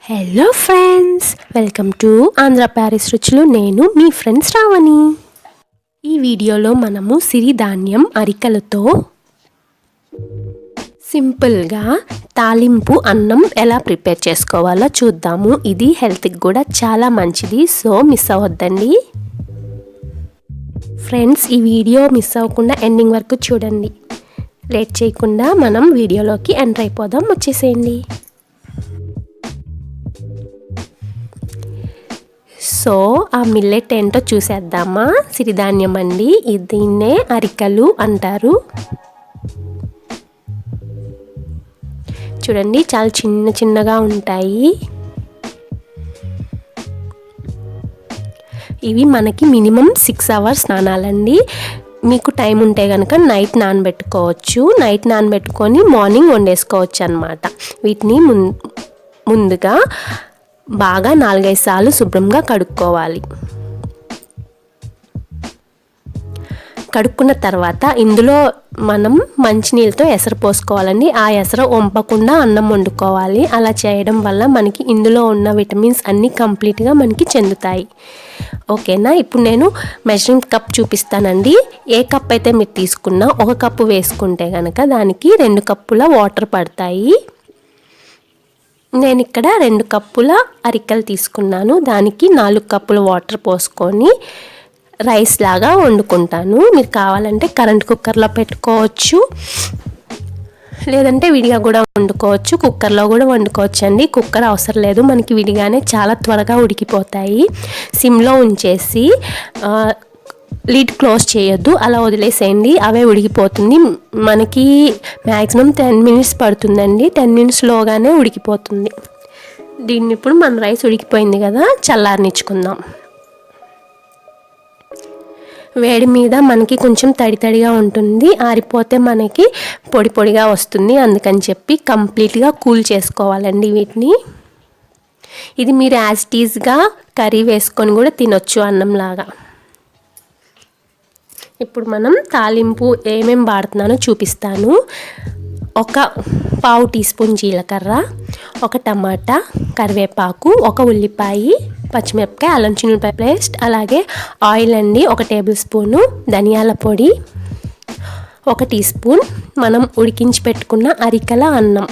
Hello friends, welcome to ఆంధ్రపారిస్ రుచులు. నేను మీ friend Shravani. ఈ వీడియోలో మనము సిరిధాన్యం అరికలతో సింపుల్గా తాలింపు అన్నం ఎలా ప్రిపేర్ చేసుకోవాలో చూద్దాము. ఇది హెల్త్కి కూడా చాలా మంచిది, సో మిస్ అవ్వద్దండి ఫ్రెండ్స్. ఈ వీడియో మిస్ అవ్వకుండా ఎండింగ్ వరకు చూడండి. లేట్ చేయకుండా మనం వీడియోలోకి ఎంటర్ అయిపోదాం. వచ్చేసేయండి. సో ఆ మిల్లెట్ ఏంటో చూసేద్దామా. సిరిధాన్యం అండి, దీన్నే అరికలు అంటారు. చూడండి, చాలా చిన్న చిన్నగా ఉంటాయి. ఇవి మనకి మినిమం 6 hours నానాలండి. మీకు టైం ఉంటే కనుక నైట్ నానబెట్టుకోవచ్చు. నైట్ నానబెట్టుకొని మార్నింగ్ వండేసుకోవచ్చు అన్నమాట. వీటిని ముందుగా బాగా 4-5 సార్లు శుభ్రంగా కడుక్కోవాలి. కడుక్కున్న తర్వాత ఇందులో మనం మంచినీళ్ళతో ఎసరు పోసుకోవాలండి. ఆ ఎసరు వంపకుండా అన్నం వండుకోవాలి. అలా చేయడం వల్ల మనకి ఇందులో ఉన్న విటమిన్స్ అన్నీ కంప్లీట్గా మనకి చెందుతాయి. ఓకేనా. ఇప్పుడు నేను మెజరింగ్ కప్ చూపిస్తానండి. ఏ కప్ అయితే మీరు తీసుకున్నా 1 కప్పు వేసుకుంటే కనుక దానికి 2 కప్పుల వాటర్ పడతాయి. నేను ఇక్కడ 2 కప్పుల అరికలు తీసుకున్నాను. దానికి 4 కప్పుల వాటర్ పోసుకొని రైస్ లాగా వండుకుంటాను. మీరు కావాలంటే కరెంట్ కుక్కర్లో పెట్టుకోవచ్చు, లేదంటే విడిగా కూడా వండుకోవచ్చు. కుక్కర్లో కూడా వండుకోవచ్చు అండి. కుక్కర్ అవసరం లేదు, మనకి విడిగానే చాలా త్వరగా ఉడికిపోతాయి. సిమ్లో ఉంచేసి లిడ్ క్లోజ్ చేయొద్దు, అలా వదిలేసేయండి, అవే ఉడికిపోతుంది. మనకి మ్యాక్సిమం 10 minutes పడుతుందండి. 10 minutesలోగానే ఉడికిపోతుంది. దీన్ని ఇప్పుడు మన రైస్ ఉడికిపోయింది కదా, చల్లారనిచ్చుకుందాం. వేడి మీద మనకి కొంచెం తడి తడిగా ఉంటుంది, ఆరిపోతే మనకి పొడి పొడిగా వస్తుంది. అందుకని చెప్పి కంప్లీట్గా కూల్ చేసుకోవాలండి వీటిని. ఇది మీరు యాజ్ ఇట్ ఈజ్గా కర్రీ వేసుకొని కూడా తినొచ్చు అన్నంలాగా. ఇప్పుడు మనం తాలింపు ఏమేమి వాడుతున్నానో చూపిస్తాను. 1 పావు టీ స్పూన్ జీలకర్ర, 1 టమాటా, కరివేపాకు, 1 ఉల్లిపాయ, పచ్చిమిరపకాయ, అల్లం చిన్నులపాయ పేస్ట్, అలాగే ఆయిల్ అండి 1 టేబుల్ స్పూను, ధనియాల పొడి 1 టీ స్పూన్, మనం ఉడికించి పెట్టుకున్న అరికల అన్నం,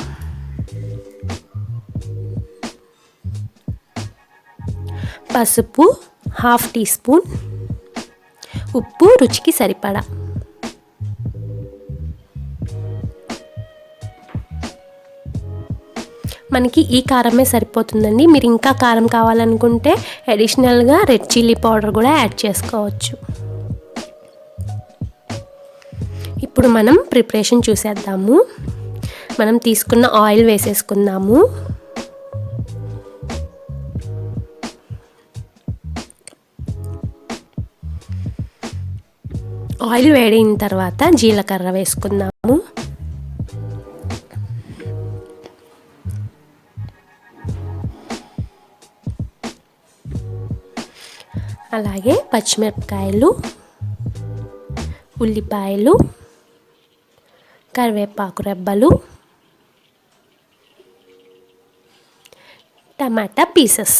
పసుపు 1/2 టీ స్పూన్, ఉప్పు రుచికి సరిపడా. మనకి ఈ కారమే సరిపోతుందండి. మీరు ఇంకా కారం కావాలనుకుంటే అడిషనల్గా రెడ్ చిల్లీ పౌడర్ కూడా యాడ్ చేసుకోవచ్చు. ఇప్పుడు మనం ప్రిపరేషన్ చూసేద్దాము. మనం తీసుకున్న ఆయిల్ వేసేసుకుందాము. ఆయిల్ వేడిన తర్వాత జీలకర్ర వేసుకుందాము. అలాగే పచ్చిమిరపకాయలు, ఉల్లిపాయలు, కరివేపాకు రెబ్బలు, టమాటా పీసెస్.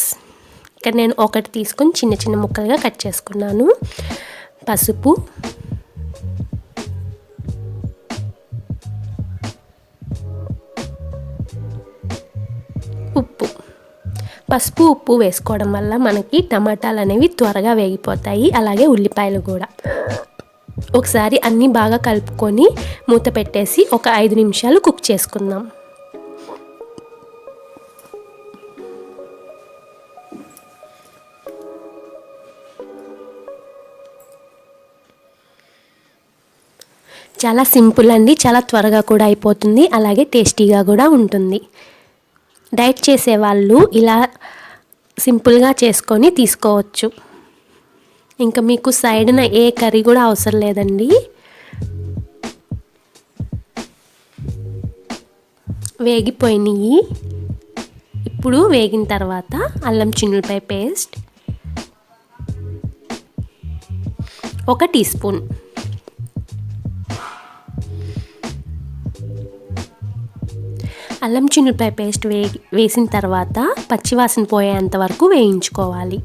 ఇక్కడ నేను 1 తీసుకొని చిన్న చిన్న ముక్కలుగా కట్ చేసుకున్నాను. పసుపు, ఉప్పు. పసుపు ఉప్పు వేసుకోవడం వల్ల మనకి టమాటాలు అనేవి త్వరగా వేగిపోతాయి. అలాగే ఉల్లిపాయలు కూడా. ఒకసారి అన్నీ బాగా కలుపుకొని మూత పెట్టేసి ఒక 5 నిమిషాలు కుక్ చేసుకుందాం. చాలా సింపుల్ అండి, చాలా త్వరగా కూడా అయిపోతుంది, అలాగే టేస్టీగా కూడా ఉంటుంది. డైట్ చేసేవాళ్ళు ఇలా సింపుల్గా చేసుకొని తీసుకోవచ్చు. ఇంకా మీకు సైడ్న ఏ కర్రీ కూడా అవసరం లేదండి. వేగిపోయినాయి. ఇప్పుడు వేగిన తర్వాత అల్లం చిన్నులపాయ పేస్ట్ 1 టీ స్పూన్, అల్లం చిన్నులపాయ పేస్ట్ వేసిన తర్వాత పచ్చివాసన పోయేంత వరకు వేయించుకోవాలి.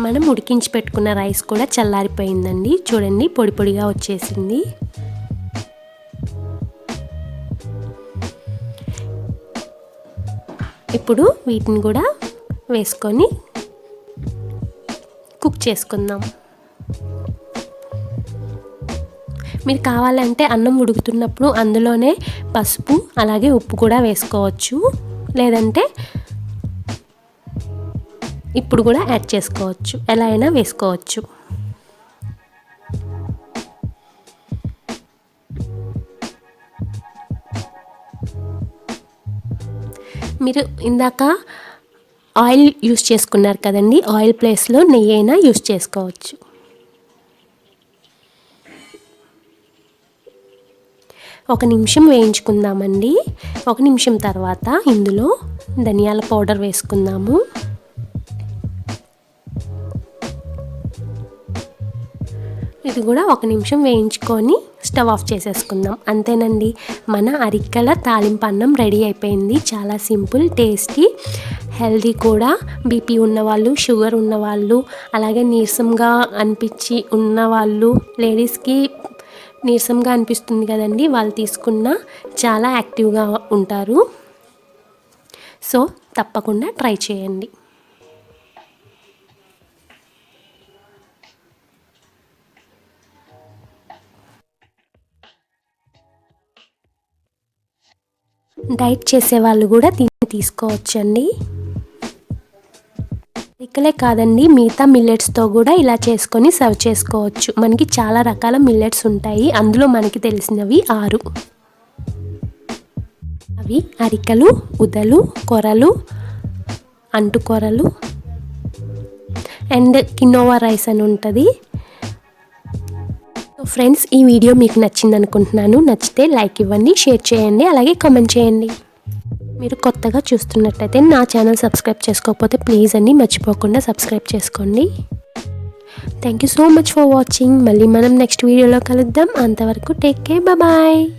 మనం ఉడికించి పెట్టుకున్న రైస్ కూడా చల్లారిపోయిందండి. చూడండి పొడి పొడిగా వచ్చేసింది. ఇప్పుడు వీటిని కూడా వేసుకొని కుక్ చేసుకుందాం. మీరు కావాలంటే అన్నం ఉడుకుతున్నప్పుడు అందులోనే పసుపు అలాగే ఉప్పు కూడా వేసుకోవచ్చు, లేదంటే ఇప్పుడు కూడా యాడ్ చేసుకోవచ్చు, ఎలా అయినా వేసుకోవచ్చు. మీరు ఇందాక ఆయిల్ యూస్ చేసుకున్నారు కదండి, ఆయిల్ ప్లేస్లో నెయ్యి అయినా యూస్ చేసుకోవచ్చు. ఒక నిమిషం వేయించుకుందామండి. ఒక నిమిషం తర్వాత ఇందులో ధనియాల పౌడర్ వేసుకుందాము. ఇది కూడా ఒక నిమిషం వేయించుకొని స్టవ్ ఆఫ్ చేసేసుకుందాం. అంతేనండి, మన అరికల తాలింపు అన్నం రెడీ అయిపోయింది. చాలా సింపుల్, టేస్టీ, హెల్దీ కూడా. బీపీ ఉన్నవాళ్ళు, షుగర్ ఉన్నవాళ్ళు, అలాగే నీరసంగా అనిపించి ఉన్నవాళ్ళు, లేడీస్కి నీరసంగా అనిపిస్తుంది కదండి, వాళ్ళు తీసుకున్న చాలా యాక్టివ్గా ఉంటారు. సో తప్పకుండా ట్రై చేయండి. డైట్ చేసే వాళ్ళు కూడా దీన్ని తీసుకోవచ్చండి. ఇక్కలే కాదండి, మిగతా మిల్లెట్స్తో కూడా ఇలా చేసుకొని సర్వ్ చేసుకోవచ్చు. మనకి చాలా రకాల మిల్లెట్స్ ఉంటాయి, అందులో మనకి తెలిసినవి 6. అవి అరికలు, ఉదలు, కొరలు, అంటుకొరలు అండ్ కినోవా రైస్ అని ఉంటుంది. ఫ్రెండ్స్, ఈ వీడియో మీకు నచ్చింది అనుకుంటున్నాను. నచ్చితే లైక్ ఇవ్వండి, షేర్ చేయండి, అలాగే కామెంట్ చేయండి. మీరు కొత్తగా చూస్తున్నట్టయితే నా ఛానల్ సబ్స్క్రైబ్ చేసుకోకపోతే ప్లీజ్ అండి మర్చిపోకుండా సబ్స్క్రైబ్ చేసుకోండి. Thank you so much for watching. మళ్ళీ మనం నెక్స్ట్ వీడియోలో కలుద్దాం. అంతవరకు టేక్ కేర్, బాయ్.